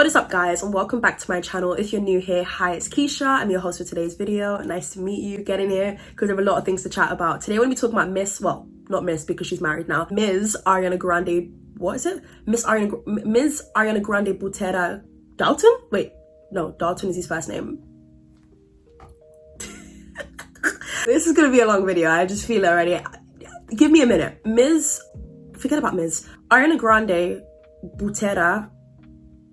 What is up, guys, and welcome back to my channel. If you're new here, hi, it's Keisha. I'm your host for today's video. Nice to meet you. Get in here because there are a lot of things to chat about. Today we're going to be talking about not Miss because she's married now, Ms. Ariana Grande. What is it? Ms. Ariana Grande Butera Dalton? Wait, no, Dalton is his first name. This is going to be a long video. I just feel it already. Give me a minute. Forget about Ms. Ariana Grande Butera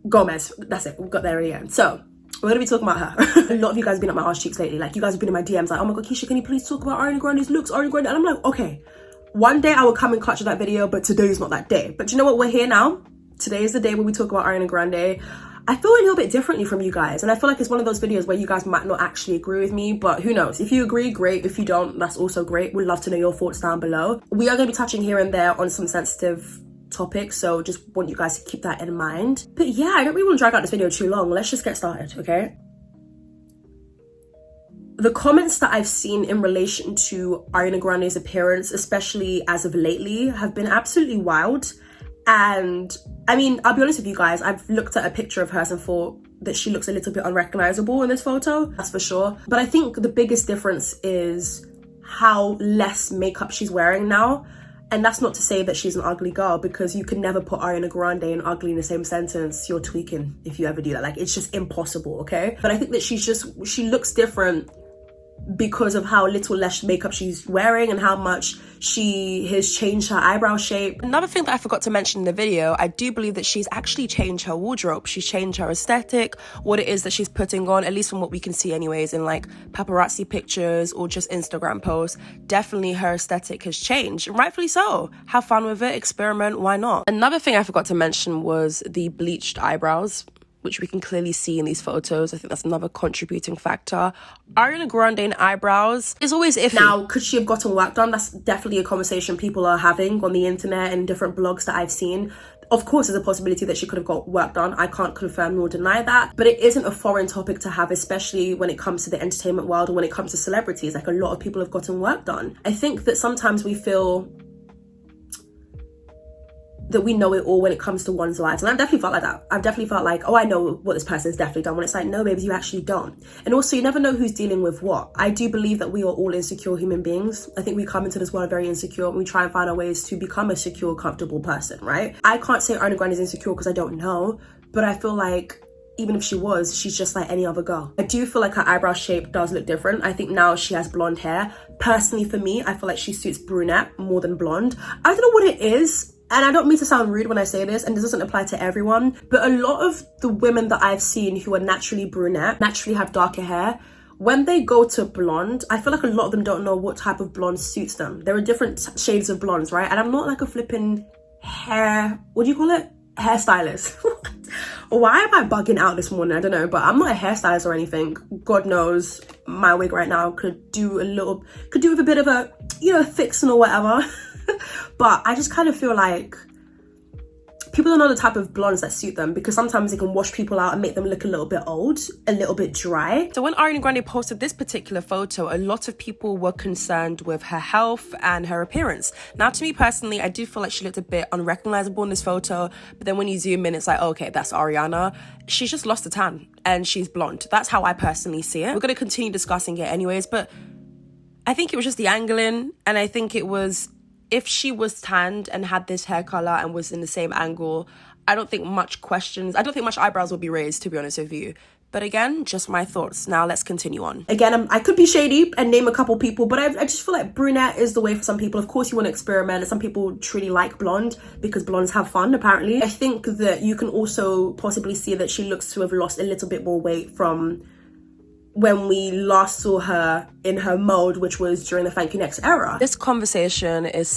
Gomez. That's it. We got there already again. So we're gonna be talking about her. A lot of you guys have been at my arse cheeks lately. Like, you guys have been in my DMs like, oh my god, Keisha, can you please talk about Ariana Grande's looks, Ariana Grande? And I'm like, okay, one day I will come in clutch with that video, but today is not that day. But you know what? We're here now. Today is the day where we talk about Ariana Grande. I feel a little bit differently from you guys, and I feel like it's one of those videos where you guys might not actually agree with me, but who knows? If you agree, great. If you don't, that's also great. We'd love to know your thoughts down below. We are going to be touching here and there on some sensitive topics, so just want you guys to keep that in mind. But yeah, I don't really want to drag out this video too long. Let's just get started, okay? The comments that I've seen in relation to Ariana Grande's appearance, especially as of lately, have been absolutely wild. And I mean, I'll be honest with you guys, I've looked at a picture of hers and thought that she looks a little bit unrecognizable in this photo, that's for sure. But I think the biggest difference is how less makeup she's wearing now. And that's not to say that she's an ugly girl, because you can never put Ariana Grande and ugly in the same sentence. You're tweaking if you ever do that. Like, it's just impossible, okay? But I think that she looks different because of how little less makeup she's wearing and how much she has changed her eyebrow shape. Another thing that I forgot to mention in the video, I do believe that she's actually changed her wardrobe. She's changed her aesthetic, what it is that she's putting on, at least from what we can see anyways, in like paparazzi pictures or just Instagram posts. Definitely her aesthetic has changed, and rightfully so. Have fun with it, experiment, why not? Another thing I forgot to mention was the bleached eyebrows, which we can clearly see in these photos. I think that's another contributing factor. Ariana Grande and eyebrows is always iffy. Now, could she have gotten work done? That's definitely a conversation people are having on the internet and different blogs that I've seen. Of course, there's a possibility that she could have got work done. I can't confirm nor deny that, but it isn't a foreign topic to have, especially when it comes to the entertainment world or when it comes to celebrities. Like, a lot of people have gotten work done. I think that sometimes we feel that we know it all when it comes to one's lives, and I've definitely felt like that. I've definitely felt like, oh, I know what this person's definitely done, when it's like, no babes, you actually don't. And also, you never know who's dealing with what. I do believe that we are all insecure human beings. I think we come into this world very insecure, and we try and find our ways to become a secure, comfortable person, right? I can't say Ariana Grande is insecure because I don't know, but I feel like even if she was, she's just like any other girl. I do feel like her eyebrow shape does look different. I think now she has blonde hair. Personally, for me, I feel like she suits brunette more than blonde. I don't know what it is. And I don't mean to sound rude when I say this, and this doesn't apply to everyone, but a lot of the women that I've seen who are naturally brunette, naturally have darker hair, when they go to blonde, I feel like a lot of them don't know what type of blonde suits them. There are different shades of blondes, right? And I'm not like a flipping what do you call it? Hairstylist. Why am I bugging out this morning? I don't know, but I'm not a hairstylist or anything. God knows my wig right now could do with a bit of a, fixing or whatever. But I just kind of feel like people don't know the type of blondes that suit them, because sometimes it can wash people out and make them look a little bit old, a little bit dry. So when Ariana Grande posted this particular photo, a lot of people were concerned with her health and her appearance. Now, to me personally, I do feel like she looked a bit unrecognizable in this photo, but then when you zoom in, it's like, okay, that's Ariana. She's just lost a tan and she's blonde. That's how I personally see it. We're going to continue discussing it anyways, but I think it was just the angling, and I think it was, if she was tanned and had this hair color and was in the same angle, I don't think much eyebrows will be raised, to be honest with you. But again, just my thoughts. Now let's continue on. Again, I could be shady and name a couple people, but I just feel like brunette is the way for some people. Of course, you want to experiment, and some people truly like blonde because blondes have fun, apparently. I think that you can also possibly see that she looks to have lost a little bit more weight from when we last saw her in her mode, which was during the Thank You Next era. This conversation is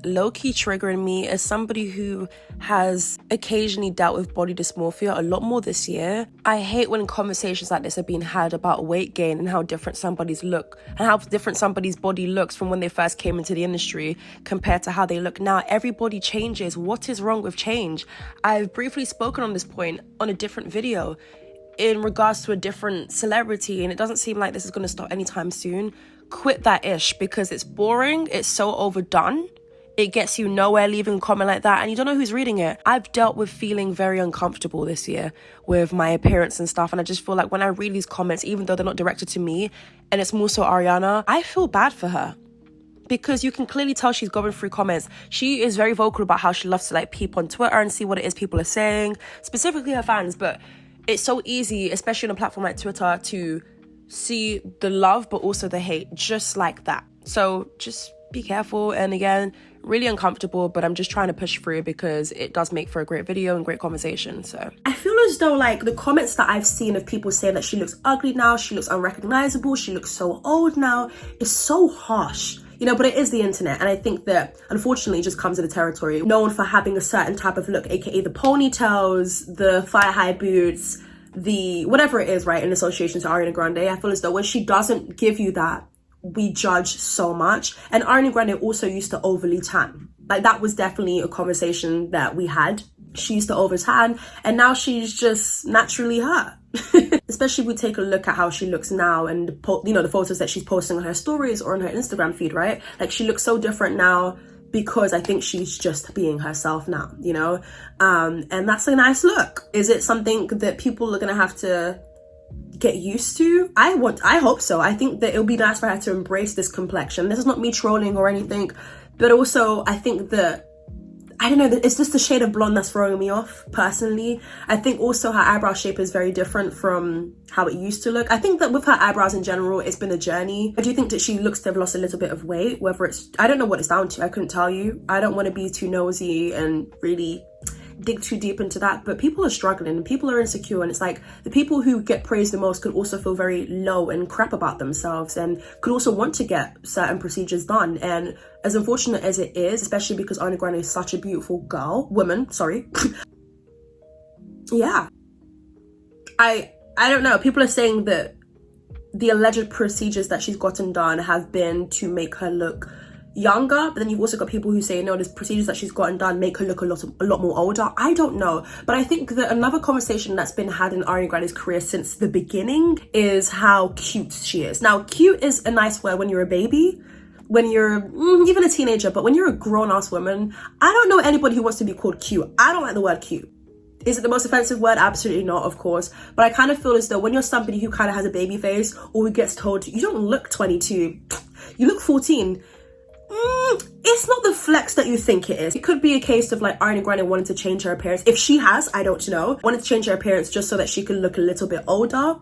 low-key triggering me as somebody who has occasionally dealt with body dysmorphia a lot more this year. I hate when conversations like this are being had about weight gain and how different somebody's look and how different somebody's body looks from when they first came into the industry compared to how they look now. Everybody changes. What is wrong with change? I've briefly spoken on this point on a different video in regards to a different celebrity, and it doesn't seem like this is going to stop anytime soon. Quit that ish, because it's boring, it's so overdone, it gets you nowhere leaving a comment like that, and you don't know who's reading it. I've dealt with feeling very uncomfortable this year with my appearance and stuff, and I just feel like when I read these comments, even though they're not directed to me, and it's more so Ariana, I feel bad for her. Because you can clearly tell she's going through comments. She is very vocal about how she loves to like peep on Twitter and see what it is people are saying, specifically her fans. But it's so easy, especially on a platform like Twitter, to see the love but also the hate just like that. So just be careful. And again, really uncomfortable, but I'm just trying to push through because it does make for a great video and great conversation. So I feel as though like the comments that I've seen of people saying that she looks ugly now, she looks unrecognizable, she looks so old now, is so harsh. You know, but it is the internet, and I think that unfortunately it just comes with the territory. Known for having a certain type of look, aka the ponytails, the thigh-high boots, the whatever it is, right, in association to Ariana Grande. I feel as though when she doesn't give you that, we judge so much. And Ariana Grande also used to overly tan. Like, that was definitely a conversation that we had. She used to over tan, and now she's just naturally her. Especially if we take a look at how she looks now and the photos that she's posting on her stories or on her Instagram feed, right? Like, she looks so different now because I think she's just being herself now, you know? And that's a nice look. Is it something that people are gonna have to get used to? I hope so. I think that it'll be nice for her to embrace this complexion. This is not me trolling or anything, but also I think that, I don't know, it's just the shade of blonde that's throwing me off, personally. I think also her eyebrow shape is very different from how it used to look. I think that with her eyebrows in general, it's been a journey. I do think that she looks to have lost a little bit of weight, whether it's, I don't know what it's down to, I couldn't tell you. I don't want to be too nosy and really dig too deep into that, but people are struggling and people are insecure, and it's like the people who get praised the most could also feel very low and crap about themselves and could also want to get certain procedures done. And as unfortunate as it is, especially because Ariana Grande is such a beautiful woman, sorry. Yeah, I don't know, people are saying that the alleged procedures that she's gotten done have been to make her look younger, but then you've also got people who say no, the procedures that she's gotten done make her look a lot more older. I don't know, but I think that another conversation that's been had in Ariana Grande's career since the beginning is how cute she is. Now, cute is a nice word when you're a baby, when you're even a teenager, but when you're a grown-ass woman, I don't know anybody who wants to be called cute. I don't like the word cute. Is it the most offensive word? Absolutely not, of course. But I kind of feel as though when you're somebody who kind of has a baby face, or who gets told you don't look 22, you look 14, it's not the flex that you think it is. It could be a case of like Ariana Grande wanting to change her appearance. If she has, I don't know, wanted to change her appearance just so that she can look a little bit older.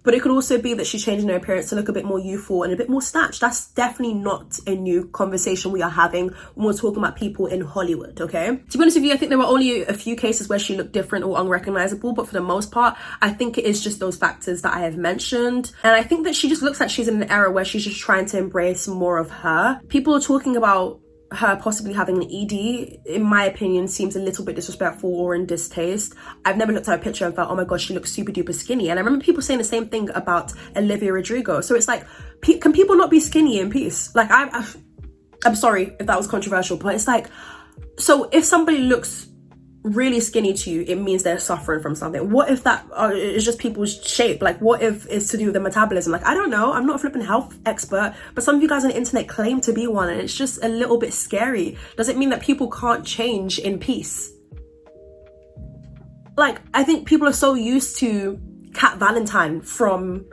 But it could also be that she's changing her appearance to look a bit more youthful and a bit more snatched. That's definitely not a new conversation we are having when we're talking about people in Hollywood, okay? To be honest with you, I think there were only a few cases where she looked different or unrecognizable, but for the most part, I think it is just those factors that I have mentioned. And I think that she just looks like she's in an era where she's just trying to embrace more of her. People are talking about her possibly having an ED, in my opinion, seems a little bit disrespectful or in distaste. I've never looked at her picture and felt, oh my god, she looks super duper skinny. And I remember people saying the same thing about Olivia Rodrigo. So it's like, can people not be skinny in peace? Like, I'm sorry if that was controversial, but it's like, so if somebody looks really skinny to you, it means they're suffering from something. What if that is just people's shape? Like, what if it's to do with the metabolism? Like, I don't know, I'm not a flipping health expert, but some of you guys on the internet claim to be one, and it's just a little bit scary. Does it mean that people can't change in peace? Like, I think people are so used to Kat Valentine from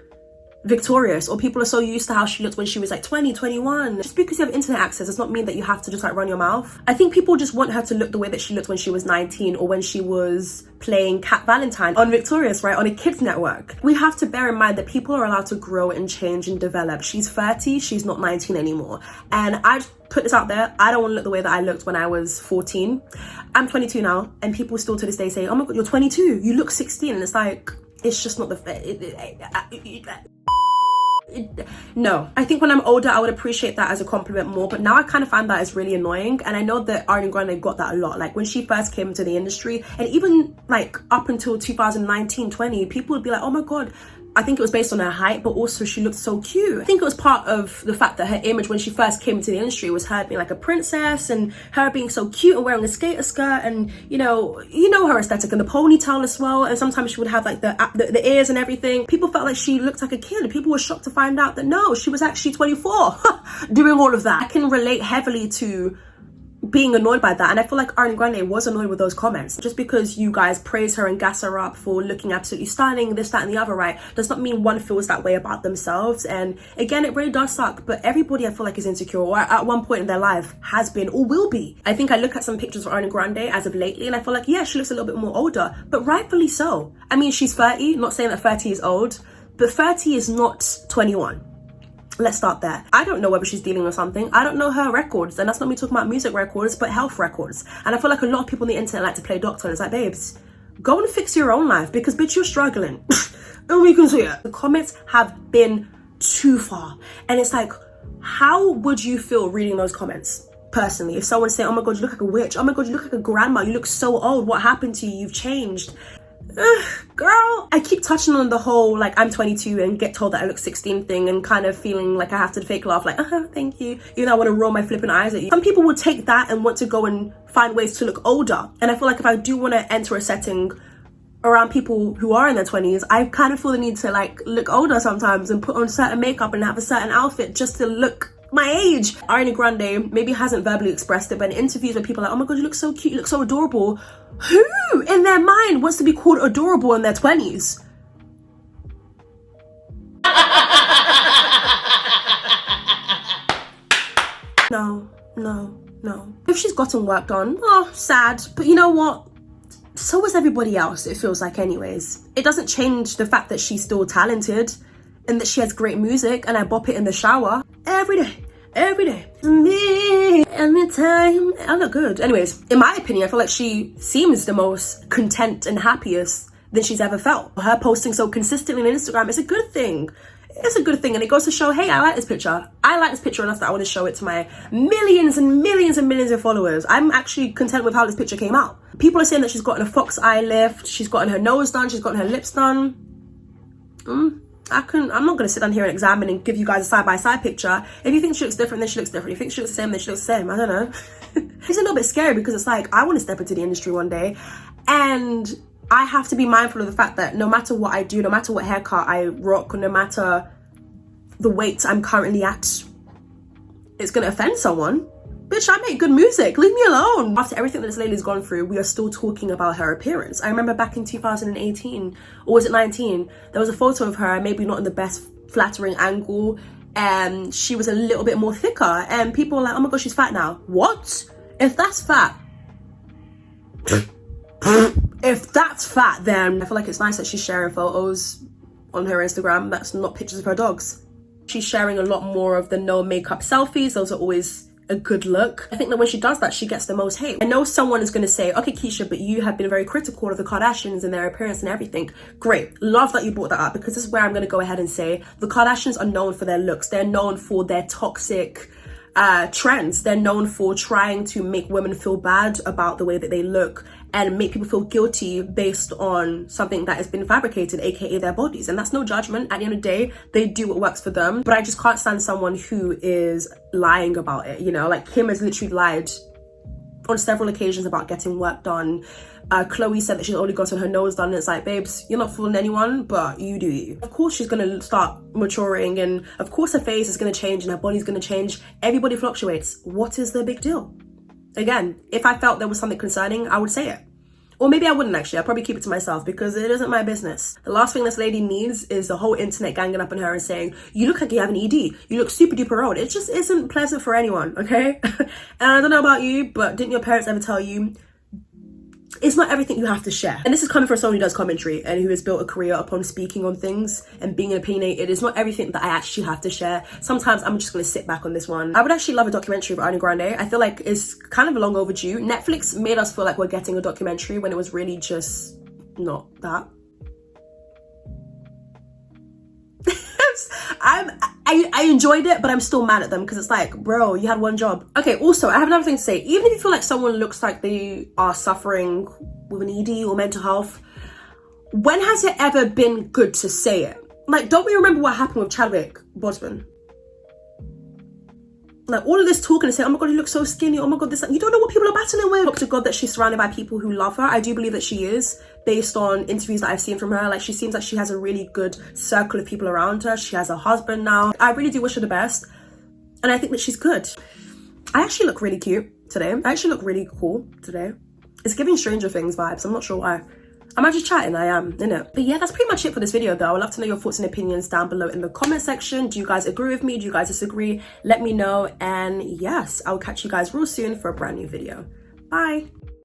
Victorious, or people are so used to how she looked when she was like 20, 21. Just because you have internet access does not mean that you have to just like run your mouth. I think people just want her to look the way that she looked when she was 19, or when she was playing Kat Valentine on Victorious, right, on a kids network. We have to bear in mind that people are allowed to grow and change and develop. She's 30, she's not 19 anymore. And I put this out there, I don't want to look the way that I looked when I was 14. I'm 22 now, and people still to this day say, oh my god, you're 22, you look 16. And it's like, it's just not the no. I think when I'm older, I would appreciate that as a compliment more, but now I kind of find that as really annoying. And I know that Ariana Grande got that a lot, like when she first came into the industry, and even like up until 2019-20, people would be like, oh my god, I think it was based on her height, but also she looked so cute. I think it was part of the fact that her image when she first came into the industry was her being like a princess, and her being so cute and wearing a skater skirt, and you know her aesthetic, and the ponytail as well. And sometimes she would have like the ears and everything. People felt like she looked like a kid, and people were shocked to find out that no, she was actually 24 doing all of that. I can relate heavily to being annoyed by that. And I feel like Ariana Grande was annoyed with those comments. Just because you guys praise her and gas her up for looking absolutely stunning, this, that, and the other, right, does not mean one feels that way about themselves. And again, it really does suck, but everybody I feel like is insecure, or at one point in their life has been or will be. I think I look at some pictures of Ariana Grande as of lately, and I feel like, yeah, she looks a little bit more older, but rightfully so. I mean, she's 30, not saying that 30 is old, but 30 is not 21. Let's start there. I don't know whether she's dealing with something. I don't know her records, and that's not me talking about music records, but health records. And I feel like a lot of people on the internet like to play doctor, and it's like, babes, go and fix your own life, because bitch, you're struggling. And we can see it. The comments have been too far, and it's like, how would you feel reading those comments? Personally, if someone's saying, oh my god, you look like a witch, oh my god, you look like a grandma, you look so old, what happened to you, you've changed. Girl, I keep touching on the whole like I'm 22 and get told that I look 16 thing, and kind of feeling like I have to fake laugh like thank you, even though I want to roll my flipping eyes at you. Some people will take that and want to go and find ways to look older, and I feel like if I do want to enter a setting around people who are in their 20s, I kind of feel the need to like look older sometimes and put on certain makeup and have a certain outfit just to look my age. Ariana Grande maybe hasn't verbally expressed it, but in interviews where people are like, oh my god, you look so cute, you look so adorable, who in their mind wants to be called adorable in their 20s? No. If she's gotten work done, oh, sad. But you know what? So is everybody else, it feels like anyways. It doesn't change the fact that she's still talented and that she has great music, and I bop it in the shower every day. Me, anytime. I look good. Anyways, in my opinion, I feel like she seems the most content and happiest than she's ever felt. Her posting so consistently on Instagram is a good thing. It's a good thing, and it goes to show, hey, I like this picture. I like this picture enough that I want to show it to my millions and millions and millions of followers. I'm actually content with how this picture came out. People are saying that she's gotten a fox eye lift, she's gotten her nose done, she's gotten her lips done. I'm not going to sit down here and examine and give you guys a side-by-side picture. If you think she looks different, then she looks different. If you think she looks the same, then she looks the same. I don't know. It's a little bit scary because it's like, I want to step into the industry one day, and I have to be mindful of the fact that no matter what I do, no matter what haircut I rock, no matter the weight I'm currently at, it's going to offend someone. Bitch, I make good music. Leave me alone. After everything that this lady's gone through, we are still talking about her appearance. I remember back in 2018, or was it 19? There was a photo of her, maybe not in the best flattering angle, and she was a little bit more thicker. And people were like, oh my god, she's fat now. What? If that's fat, then I feel like it's nice that she's sharing photos on her Instagram that's not pictures of her dogs. She's sharing a lot more of the no makeup selfies. Those are always a good look. I think that when she does that, she gets the most hate. I know someone is going to say, okay, Keisha, but you have been very critical of the Kardashians and their appearance and everything. Great. Love that you brought that up, because this is where I'm going to go ahead and say the Kardashians are known for their looks. They're known for their toxic trends. They're known for trying to make women feel bad about the way that they look and make people feel guilty based on something that has been fabricated, aka their bodies. And that's no judgment. At the end of the day, they do what works for them. But I just can't stand someone who is lying about it, you know? Like, Kim has literally lied on several occasions about getting work done. Chloe said that she's only gotten her nose done, and it's like, babes, you're not fooling anyone, but you do you. Of course she's gonna start maturing, and of course her face is gonna change and her body's gonna change. Everybody fluctuates. What is the big deal? Again, if I felt there was something concerning, I would say it. Or maybe I wouldn't actually. I'd probably keep it to myself because it isn't my business. The last thing this lady needs is the whole internet ganging up on her and saying, you look like you have an ED. You look super duper old. It just isn't pleasant for anyone, okay? And I don't know about you, but didn't your parents ever tell you, it's not everything you have to share? And this is coming from someone who does commentary and who has built a career upon speaking on things and being opinionated. It's not everything that I actually have to share. Sometimes I'm just going to sit back on this one. I would actually love a documentary of Ariana Grande. I feel like it's kind of long overdue. Netflix made us feel like we're getting a documentary when it was really just not that. I enjoyed it, but I'm still mad at them because it's like, bro, you had one job. Okay, also, I have another thing to say. Even if you feel like someone looks like they are suffering with an ED or mental health, when has it ever been good to say it? Like, don't we remember what happened with Chadwick Boseman? Like, all of this talking and saying, oh my god, you look so skinny, oh my god, this, you don't know what people are battling with. Hope to God that she's surrounded by people who love her. I do believe that she is, based on interviews that I've seen from her. Like, she seems like she has a really good circle of people around her. She has a husband now. I really do wish her the best, and I think that she's good. I actually look really cute today. I actually look really cool today. It's giving Stranger Things vibes. I'm not sure why. Am I just chatting? I am, innit? But yeah, that's pretty much it for this video though. I would love to know your thoughts and opinions down below in the comment section. Do you guys agree with me? Do you guys disagree? Let me know. And yes, I'll catch you guys real soon for a brand new video. Bye.